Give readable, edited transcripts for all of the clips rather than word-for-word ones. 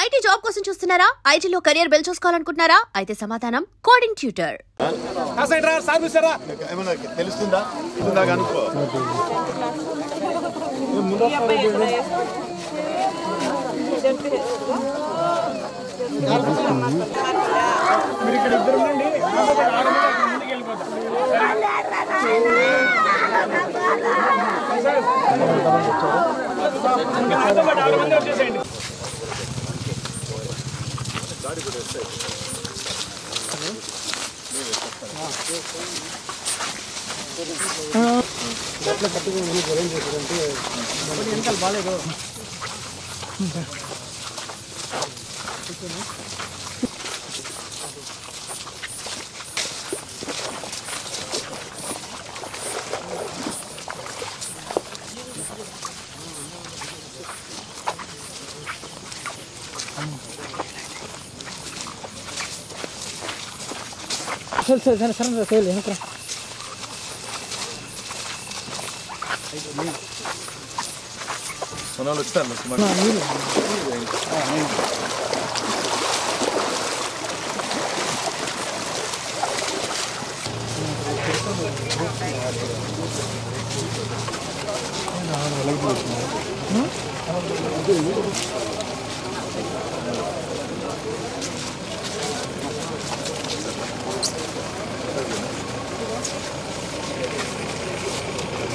IT job కోసం చూస్తున్నారా? ఐటీలో కెరియర్ బిల్డ్ చేసుకోవాలనుకుంటున్నారా? అయితే సమాధానం కోడింగ్ ట్యూటర్. తెలుస్తుందా? మీరు ఇక్కడ ఇద్దరు ఉండండి. ముందుకు వెళ్ళిపోతాం. వచ్చేసేయండి. వెనకాల బాగాలేదు. సరే వెనకరా. సోనాలు వచ్చారు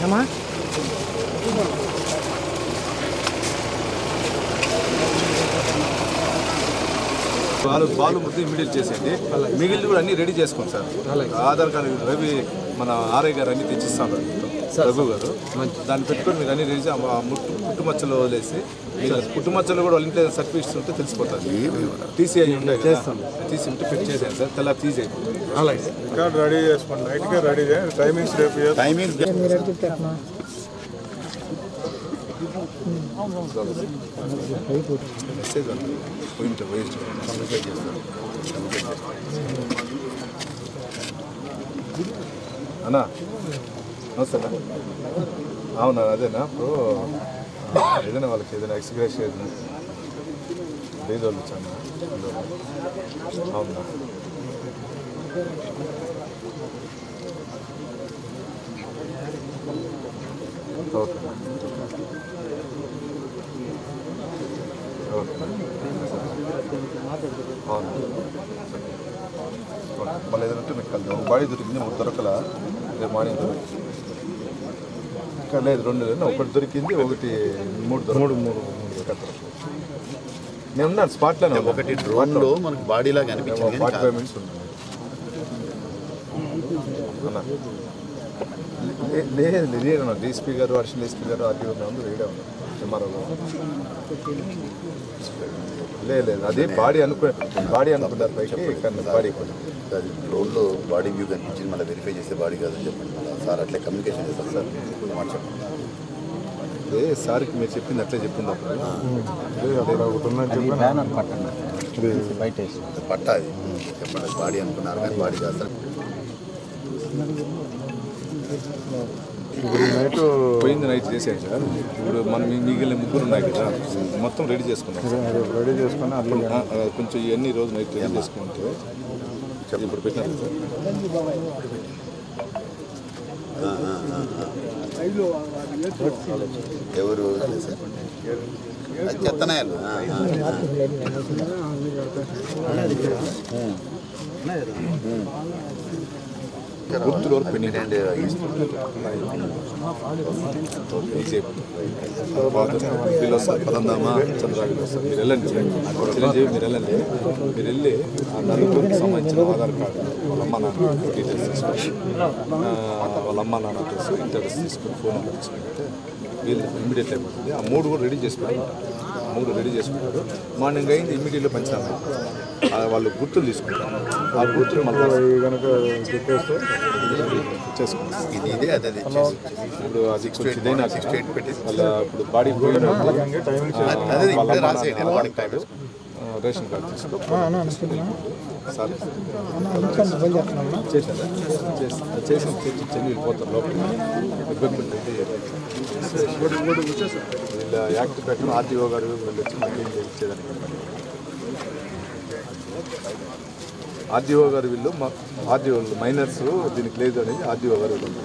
ఏమా పాలు మొత్తం ఇమీడియట్ చేసేయండి. మిగిలిన కూడా అన్ని రెడీ చేసుకోండి సార్. ఆధార్ కార్డు రవి మన ఆర్ఐ గారు అన్ని తెచ్చిస్తాను రఘు గారు. దాన్ని పెట్టుకొని మీరు అన్ని రెడీ పుట్టుమచ్చలు వదిలేసి పుట్టుమచ్చలు కూడా వాళ్ళ ఇంట్లో సర్టిఫికేట్స్ ఉంటే తెలిసిపోతుంది. టీసీఐ ఉండే టీసీ ఉంటే ఫిట్ చేసాను సార్. తెల్ల తీసి అలాగే రికార్డ్ రెడీ చేసుకోండి. నైట్గా రెడీ చేయండి. టైమింగ్స్ రేపు మెసేజ్ అన్నా నమస్తే. అవునా? అదేనా ఇప్పుడు ఏదైనా వాళ్ళకి ఏదైనా ఎక్స్గ్రేస్ ఏదైనా లేదు వాళ్ళు చాలా. అవునా? ఓకే అవును. మళ్ళీ ఏదైనా ఉంటే మీకు కలుద్దాం. బాడీ దొరికింది, 3 దొరకలా. రేపు మార్నింగ్ ఇక్కడ లేదు, 2 లేదు. ఒకటి దొరికింది, ఒకటి 3 నేను ఉన్నాను స్పాట్లోనే. ఒకటి డ్రోన్లో మనకు బాడీలాగా అనిపించింది. 45 మినిట్స్ ఉన్నాను అన్నా. లేదు రెడీ ఉన్నా. డీఎస్పీ గారు, అడిషనల్ ఎస్పీ గారు, ఆర్టీఓ అందరూ రెడీ ఉన్నారు. ఎంఆర్ఓ లేదు అదే బాడీ అనుకుంటారు పైకి, కానీ బాడీ అది డ్రోన్లో బాడీ వ్యూ కనిపించింది. మళ్ళీ వెరిఫై చేస్తే బాడీ కాదని చెప్పండి. మళ్ళీ సార్ అట్లే కమ్యూనికేషన్ చేస్తారు సార్. మాట చెప్పండి. అదే సార్కి మీరు చెప్పింది అట్లే చెప్పింది. పట్ట అది చెప్పండి. బాడీ అనుకున్నారు కానీ బాడీ కాదు సార్. పోయింది నైట్ చేసాను సార్. ఇప్పుడు మనం మిగిలిన 3 ఉన్నాయి కదా, మొత్తం రెడీ చేసుకున్నాం. రెడీ చేసుకుని కొంచెం ఇవన్నీ రోజు నైట్ రెడీ చేసుకుంటే ఇప్పుడు పెట్టినారు సార్. ఎవరు చెత్తనాయాలు గుర్తులు వరకు పెండింగ్ వీళ్ళు వస్తారు. పదందామా చంద్రాగిరి వస్తారు. మీరు వెళ్ళండి చిరంజీవి, మీరు వెళ్ళండి. మీరు వెళ్ళి ఆ నలుగురికి సంబంధించిన ఆధార్ కార్డు, వాళ్ళ అమ్మ నాన్న డీటెయిల్స్ తీసుకొని, వాళ్ళ అమ్మ నాన్న అడ్రస్, ఇంటి అడ్రస్ తీసుకొని, ఫోన్ నెంబర్ తీసుకుంటే వీళ్ళు ఇమీడియట్లీ అయిపోతుంది. ఆ 3 కూడా రెడీ చేసుకుంటారు. 3 రెడీ చేసుకుంటారు. మార్నింగ్ అయింది ఇమీడియట్లీ పంచాలి. వాళ్ళు గుర్తులు తీసుకుంటారు. ఆ గుర్తులు మళ్ళీ కనుక చెప్పేస్తే చేసుకుంటారు. ఇదే అదే ఇప్పుడు అది కొంచెం ఇదైనా స్టేట్ పెట్టి వాళ్ళ ఇప్పుడు బాడీ పోయిన కార్డు, రేషన్ కార్డు తీసుకుంటారు. సార్ చేశారా? చేసి చెల్లి వెళ్ళిపోతారు లోపల. ఎక్విప్మెంట్ అయితే వీళ్ళ యాక్ట్ ప్రకారం ఆర్టీఓ గారు వెళ్ళొచ్చి మాకేం ఇచ్చేదానికి ఆర్డీఓ గారు వీళ్ళు ఆర్డీఓ మైనర్స్ దీనికి లేదు అనేది ఆర్డీఓ గారు వీళ్ళు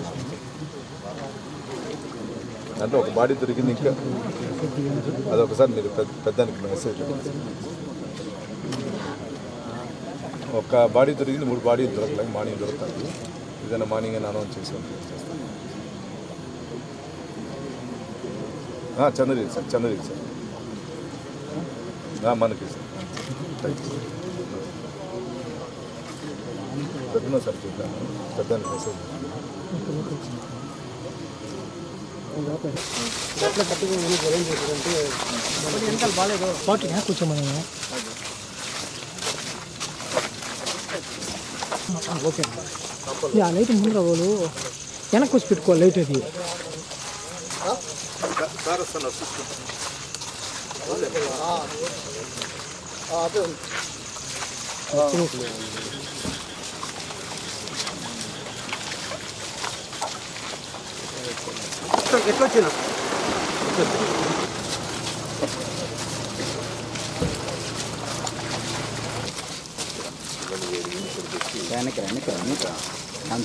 దాంట్లో ఒక బాడీ దొరికింది. ఇంకా అదొకసారి మీరు పెద్దానికి మెసేజ్ ఒక బాడీ దొరికింది, 3 బాడీ దొరకలేదు. మార్నింగ్ దొరుకుతుంది. ఏదైనా మార్నింగ్ అని అనౌన్స్ చేస్తాను. చంద్రగిరి సార్ మనకి సార్ పెద్దనా సార్ చూద్దాము. పెద్దానికి మెసేజ్ కూర్చోమని ఓకే ఆ లైట్ ముందు వాళ్ళు వెనక్కి వచ్చి పెట్టుకోవాలి. లైట్ అది ఎట్లా వచ్చిన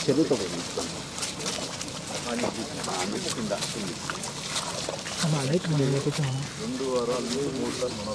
చెరువుతో లైట్ మనం 2 వారాలు 3 సార్లు మనం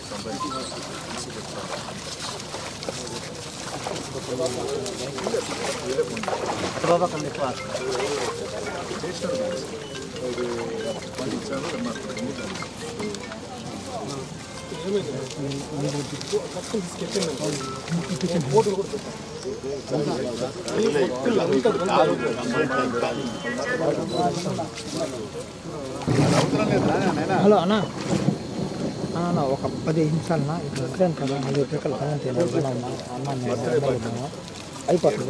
హలో అన్నా అన్న ఒక 15 నిమిషాలన్నా ఇక్కడ వచ్చాను కదా. మళ్ళీ ఎక్కడికి అన్నా అయిపోతుంది.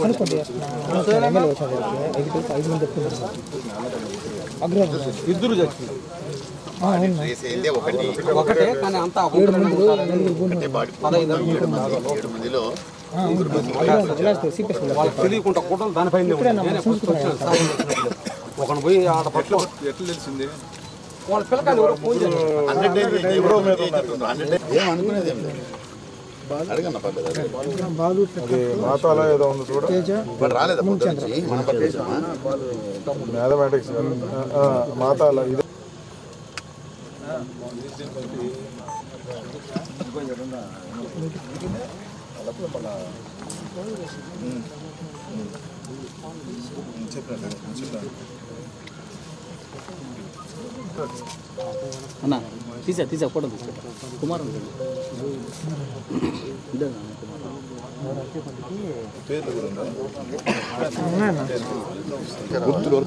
కనుక్కోండి. ఎమ్మెల్యే వచ్చాడు 5 మంది ఇద్దరు ఒకటే కానీ అంతా 7 మందిలో 4 తెలియకుండా కూటలు దానిపైన ఒకటి పోయి ఆడ పట్ల ఎట్లా తెలిసింది? వాళ్ళ పిల్లకాయలు మాతాల ఏదో ఉంది చూడ మ్యాథమెటిక్స్ మాతాల ఇది అన్నా తీసా ఫోటో తీసా కుమార్ గుర్తులో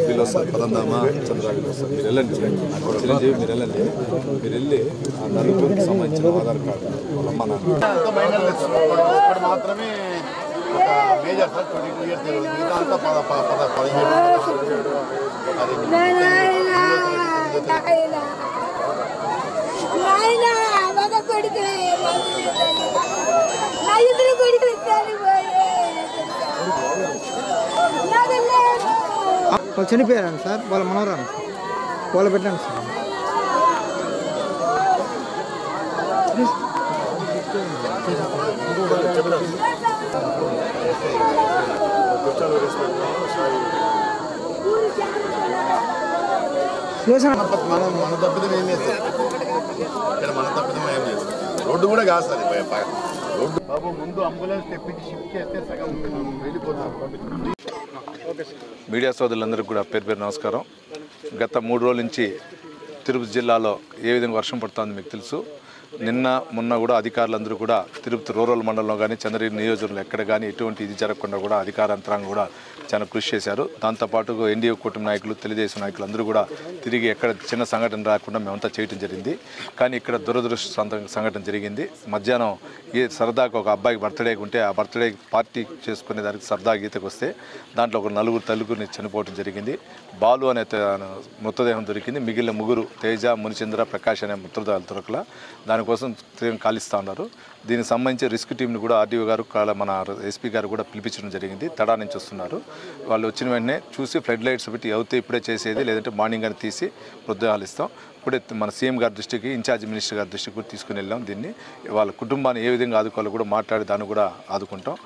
వీళ్ళు వస్తారు. పదందామా చంద్రాగిరి వస్తారు. మీరు వెళ్ళండి. చిరంజీవి మీరు వెళ్ళండి. మీరు వెళ్ళి ఆ నలుగురికి సంబంధించిన ఆధార్ కార్డు వాళ్ళమ్మ నాన్న మాత్రమే మేజర్ సార్ 22 years మిగతా అంతా 17 చనిపోయారు సార్. వాళ్ళ మనవరాను వాళ్ళ పెట్టాను సార్. మన తప్పిదం ఏం లేదు సార్. ఇక్కడ మన తప్పిదం ఏం లేదు. రోడ్డు కూడా కాదు సార్. రోడ్డు బాబు ముందు అంబులెన్స్ తెప్పించి షిఫ్ట్ చేస్తే సగం వెళ్ళిపోతాం. మీడియా సోదరులందరికీ కూడా పేరు పేరు నమస్కారం. గత 3 రోజుల నుంచి తిరుపతి జిల్లాలో ఏ విధంగా వర్షం పడుతుందో మీకు తెలుసు. నిన్న మొన్న కూడా అధికారులందరూ కూడా తిరుపతి రూరల్ మండలంలో కానీ చంద్రగిరి నియోజకవర్గంలో ఎక్కడ కానీ ఎటువంటి ఇది జరగకుండా కూడా అధికార యంత్రాంగం కూడా చాలా కృషి చేశారు. దాంతోపాటు ఎన్డీఏ కూటమి నాయకులు, తెలుగుదేశం నాయకులు అందరూ కూడా తిరిగి ఎక్కడ చిన్న సంఘటన రాకుండా మేమంతా చేయడం జరిగింది. కానీ ఇక్కడ దురదృష్ట సంఘటన జరిగింది. మధ్యాహ్నం సరదాగా ఒక అబ్బాయికి బర్త్డేకి ఉంటే ఆ బర్త్డే పార్టీ చేసుకునే దానికి సరదా గీతకు వస్తే దాంట్లో ఒక 4 తల్లుగురిని చనిపోవడం జరిగింది. బాలు అనే మృతదేహం దొరికింది. మిగిలిన 3 తేజ, మునిచంద్ర, ప్రకాష్ అనే మృతదేహాలు దొరకల. దాని దానికోసం కాలిస్తూ ఉన్నారు. దీనికి సంబంధించి రిస్క్ టీంని కూడా ఆర్డీఓ గారు మన ఎస్పీ గారు కూడా పిలిపించడం జరిగింది. తడా నుంచి వస్తున్నారు. వాళ్ళు వచ్చిన వెంటనే చూసి ఫ్లడ్ లైట్స్ పెట్టి అవుతే ఇప్పుడే చేసేది, లేదంటే మార్నింగ్ అని తీసి ప్రోత్సాహాలు ఇస్తాం. ఇప్పుడే మన సీఎం గారి దృష్టికి, ఇన్ఛార్జ్ మినిస్టర్ గారి దృష్టికి కూడా తీసుకుని వెళ్ళాం. దీన్ని వాళ్ళ కుటుంబాన్ని ఏ విధంగా ఆదుకోవాలో కూడా మాట్లాడి దాన్ని కూడా ఆదుకుంటాం.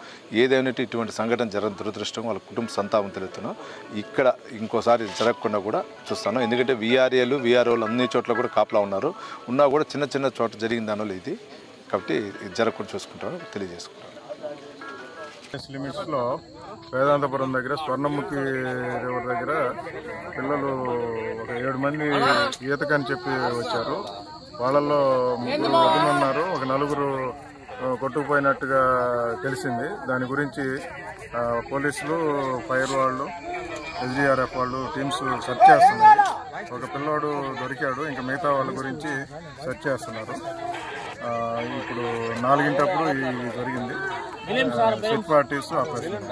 ఏదైనా ఇటువంటి సంఘటన జరగడం దురదృష్టం, వాళ్ళ కుటుంబ సంతాపం తెలుపుతున్నాం. ఇక్కడ ఇంకోసారి జరగకుండా కూడా చూస్తాను. ఎందుకంటే వీఆర్ఏలు వీఆర్ఓలు అన్ని చోట్ల కూడా కాపలా ఉన్నారు. ఉన్నా కూడా చిన్న చిన్న చోట జరిగిన దానిలో ఇది కాబట్టి జరగకుండా చూసుకుంటాను తెలియజేసుకుంటాను. లిమిట్స్లో వేదాంతపురం దగ్గర స్వర్ణముఖి రివర్ దగ్గర పిల్లలు ఒక 7 మంది ఈతకని చెప్పి వచ్చారు. వాళ్ళల్లో 3 వదిన ఉన్నారు, ఒక 4 కొట్టుకుపోయినట్టుగా తెలిసింది. దాని గురించి పోలీసులు, ఫైర్ వాళ్ళు, ఎస్డీఆర్ఎఫ్ వాళ్ళు టీమ్స్ సెర్చ్ చేస్తున్నారు. ఒక పిల్లోడు దొరికాడు, ఇంకా మిగతా వాళ్ళ గురించి సెర్చ్ చేస్తున్నారు. ఇప్పుడు 4 గంటప్పుడు ఇది జరిగింది. Set parties operation.